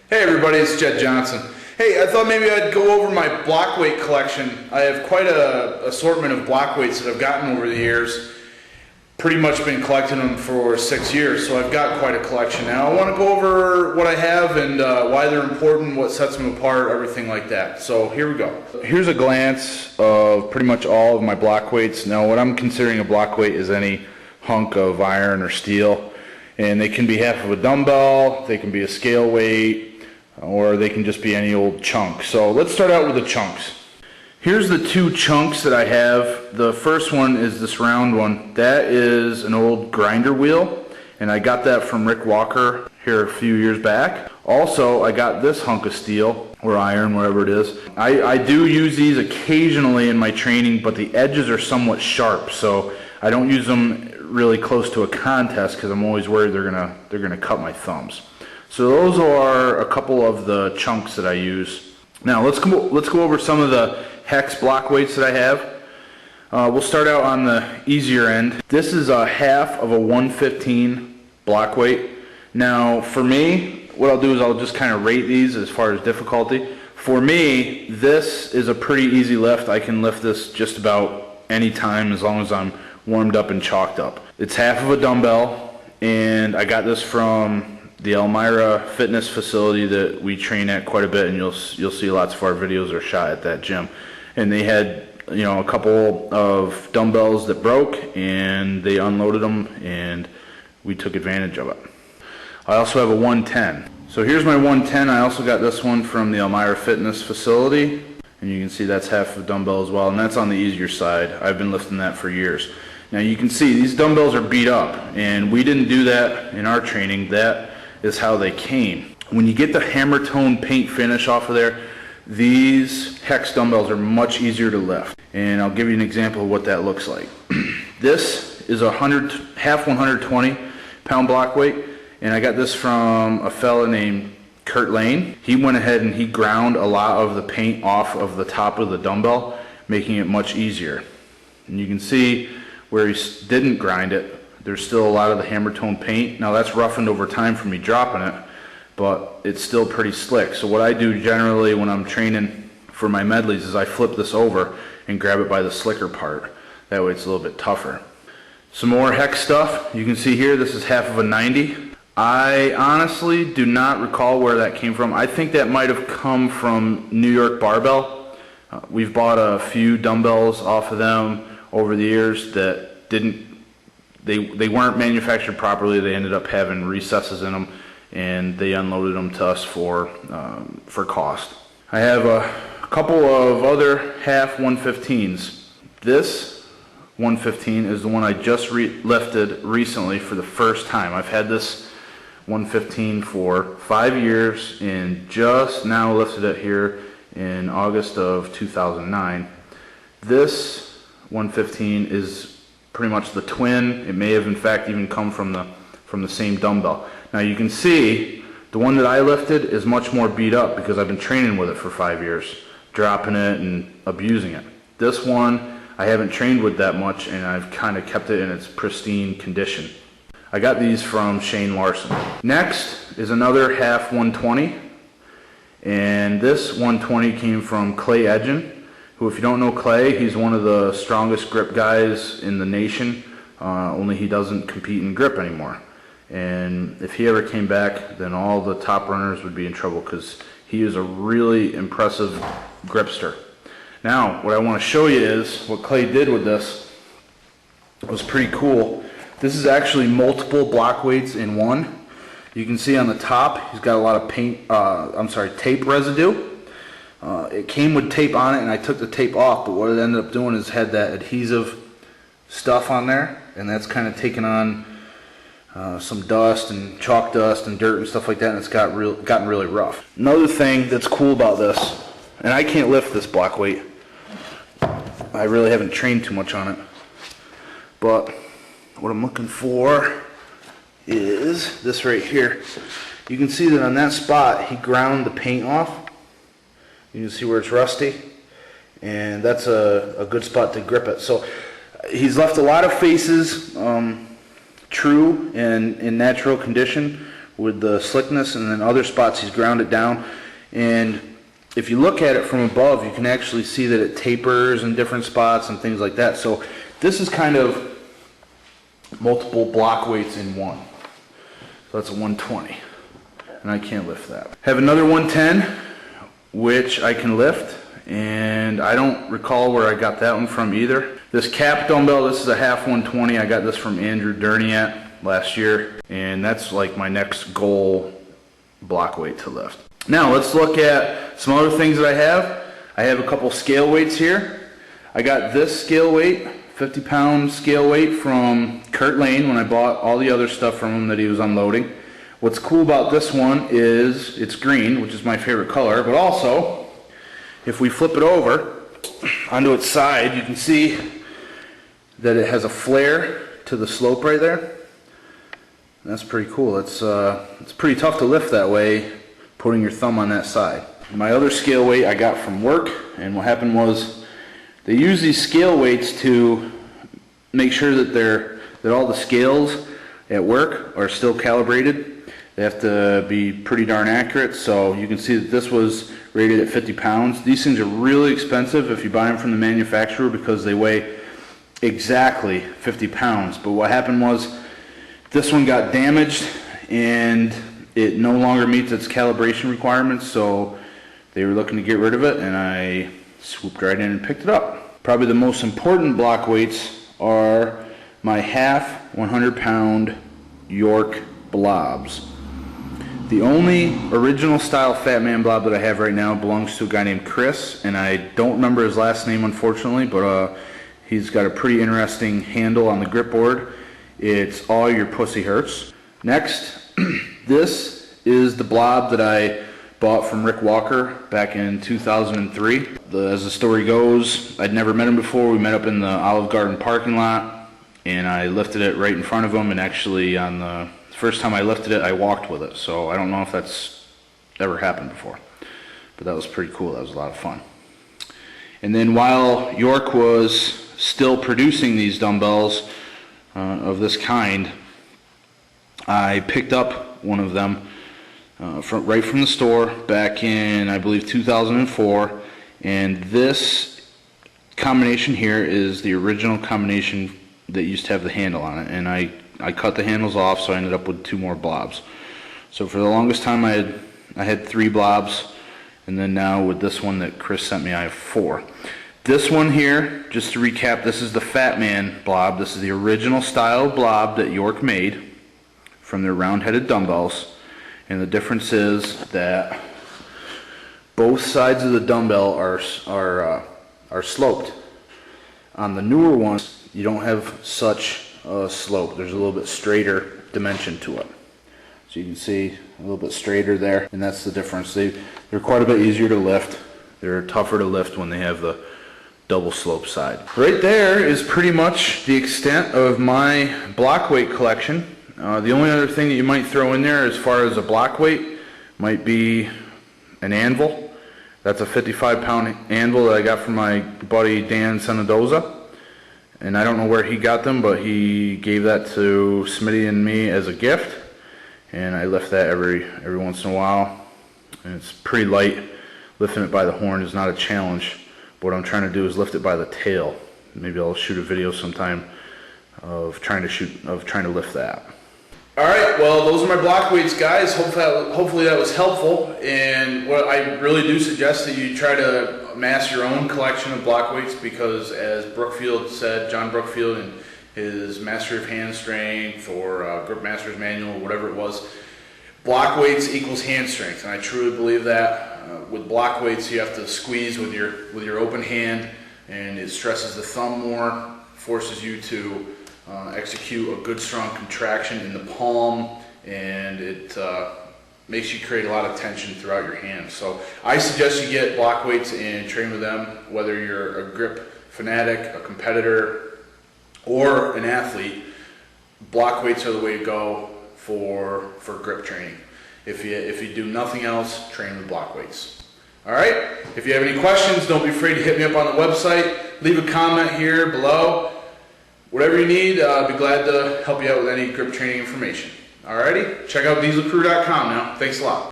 Hey everybody, it's Jed Johnson. Hey, I thought maybe I'd go over my block weight collection. I have quite a assortment of block weights that I've gotten over the years. Pretty much been collecting them for 6 years, so I've got quite a collection now. I want to go over what I have and why they're important, what sets them apart, everything like that. So here we go. Here's a glance of pretty much all of my block weights. Now what I'm considering a block weight is any hunk of iron or steel. And they can be half of a dumbbell, they can be a scale weight, or they can just be any old chunk. So let's start out with the chunks. Here's the two chunks that I have. The first one is this round one. That is an old grinder wheel, and I got that from Rick Walker here a few years back. Also, I got this hunk of steel, or iron, whatever it is. I do use these occasionally in my training, but the edges are somewhat sharp, so I don't use them really close to a contest because I'm always worried they're gonna cut my thumbs. So those are a couple of the chunks that I use. Now let's go over some of the hex block weights that I have. We'll start out on the easier end. This is a half of a 115 block weight. Now for me, what I'll do is I'll just kind of rate these as far as difficulty. For me, this is a pretty easy lift. I can lift this just about any time as long as I'm warmed up and chalked up. It's half of a dumbbell, and I got this from the Elmira fitness facility that we train at quite a bit, and you'll see lots of our videos are shot at that gym. And they had, you know, a couple of dumbbells that broke, and they unloaded them, and we took advantage of it. I also have a 110. So here's my 110. I also got this one from the Elmira fitness facility, and you can see that's half of a dumbbell as well, and that's on the easier side. I've been lifting that for years. Now you can see these dumbbells are beat up, and we didn't do that in our training. That is how they came. When you get the hammer tone paint finish off of there, these hex dumbbells are much easier to lift. And I'll give you an example of what that looks like. This is a half 120 pound block weight, and I got this from a fella named Kurt Lane. He went ahead and he ground a lot of the paint off of the top of the dumbbell, making it much easier. And you can see where he didn't grind it, there's still a lot of the hammer tone paint. Now that's roughened over time from me dropping it, but it's still pretty slick. So what I do generally when I'm training for my medleys is I flip this over and grab it by the slicker part. That way it's a little bit tougher. Some more hex stuff. You can see here this is half of a 90. I honestly do not recall where that came from. I think that might have come from New York Barbell. We've bought a few dumbbells off of them over the years that they weren't manufactured properly. They ended up having recesses in them, and they unloaded them to us for cost. I have a couple of other half 115s. This 115 is the one I just lifted recently for the first time. I've had this 115 for 5 years and just now lifted it here in August of 2009. This 115 is pretty much the twin. It may have in fact even come from the same dumbbell. Now you can see the one that I lifted is much more beat up because I've been training with it for 5 years, dropping it and abusing it. This one I haven't trained with that much, and I've kind of kept it in its pristine condition. I got these from Shane Larson. Next is another half 120, and this 120 came from Clay Edgen, who, if you don't know Clay, he's one of the strongest grip guys in the nation, only he doesn't compete in grip anymore. And if he ever came back, then all the top runners would be in trouble because he is a really impressive gripster. Now, what I want to show you is what Clay did with this was pretty cool. This is actually multiple block weights in one. You can see on the top, he's got a lot of tape residue. It came with tape on it, and I took the tape off, but what it ended up doing is had that adhesive stuff on there, and that's kind of taken on some dust and chalk dust and dirt and stuff like that, and it's gotten really rough. Another thing that's cool about this, and I can't lift this block weight, I really haven't trained too much on it, but what I'm looking for is this right here. You can see that on that spot he ground the paint off. You can see where it's rusty, and that's a good spot to grip it. So he's left a lot of faces true and in natural condition, with the slickness, and then other spots he's ground it down. And if you look at it from above, you can actually see that it tapers in different spots and things like that. So this is kind of multiple block weights in one. So that's a 120, and I can't lift that. Have another 110, which I can lift, and I don't recall where I got that one from either. This cap dumbbell, this is a half 120. I got this from Andrew Durniat last year, and that's like my next goal block weight to lift. Now let's look at some other things that I have. I have a couple scale weights here. I got this scale weight, 50-pound scale weight from Kurt Lane when I bought all the other stuff from him that he was unloading. What's cool about this one is it's green, which is my favorite color, but also if we flip it over onto its side, you can see that it has a flare to the slope right there. That's pretty cool. It's pretty tough to lift that way, putting your thumb on that side. My other scale weight I got from work, and what happened was they use these scale weights to make sure that all the scales at work are still calibrated. They have to be pretty darn accurate, so you can see that this was rated at 50 pounds. These things are really expensive if you buy them from the manufacturer because they weigh exactly 50 pounds. But what happened was this one got damaged and it no longer meets its calibration requirements, so they were looking to get rid of it, and I swooped right in and picked it up. Probably the most important block weights are my half 100-pound York blobs. The only original style Fat Man blob that I have right now belongs to a guy named Chris, and I don't remember his last name unfortunately, but he's got a pretty interesting handle on the grip board. It's All Your Pussy Hurts. Next, this is the blob that I bought from Rick Walker back in 2003. As the story goes, I'd never met him before. We met up in the Olive Garden parking lot, and I lifted it right in front of him, and actually on the first time I lifted it, I walked with it. So I don't know if that's ever happened before, but that was pretty cool. That was a lot of fun. And then while York was still producing these dumbbells of this kind, I picked up one of them right from the store back in, I believe, 2004, and this combination here is the original combination that used to have the handle on it, and I cut the handles off, so I ended up with 2 more blobs. So for the longest time I had 3 blobs, and then now with this one that Chris sent me, I have 4. This one here, just to recap, this is the Fat Man blob. This is the original style blob that York made from their round-headed dumbbells, and the difference is that both sides of the dumbbell are sloped. On the newer ones, you don't have such a slope. There's a little bit straighter dimension to it. So you can see a little bit straighter there, and that's the difference. They're quite a bit easier to lift. They're tougher to lift when they have the double slope side. Right there is pretty much the extent of my block weight collection. The only other thing that you might throw in there as far as a block weight might be an anvil. That's a 55-pound anvil that I got from my buddy Dan Senadoza. And I don't know where he got them, but he gave that to Smitty and me as a gift. And I lift that every once in a while. And it's pretty light. Lifting it by the horn is not a challenge. What I'm trying to do is lift it by the tail. Maybe I'll shoot a video sometime of trying to lift that. All right, well, those are my block weights, guys. Hopefully that was helpful. And what I really do suggest that you try to amass your own collection of block weights, because as Brookfield said, John Brookfield in his Mastery of Hand Strength or Grip Master's Manual, whatever it was, block weights equals hand strength, and I truly believe that. With block weights, you have to squeeze with your open hand, and it stresses the thumb more, forces you to execute a good strong contraction in the palm, and it makes you create a lot of tension throughout your hand. So I suggest you get block weights and train with them, whether you're a grip fanatic, a competitor, or an athlete. Block weights are the way to go for grip training. If you do nothing else, train with block weights. All right, if you have any questions, don't be afraid to hit me up on the website. Leave a comment here below. Whatever you need, I'll be glad to help you out with any grip training information. Alrighty, check out dieselcrew.com now. Thanks a lot.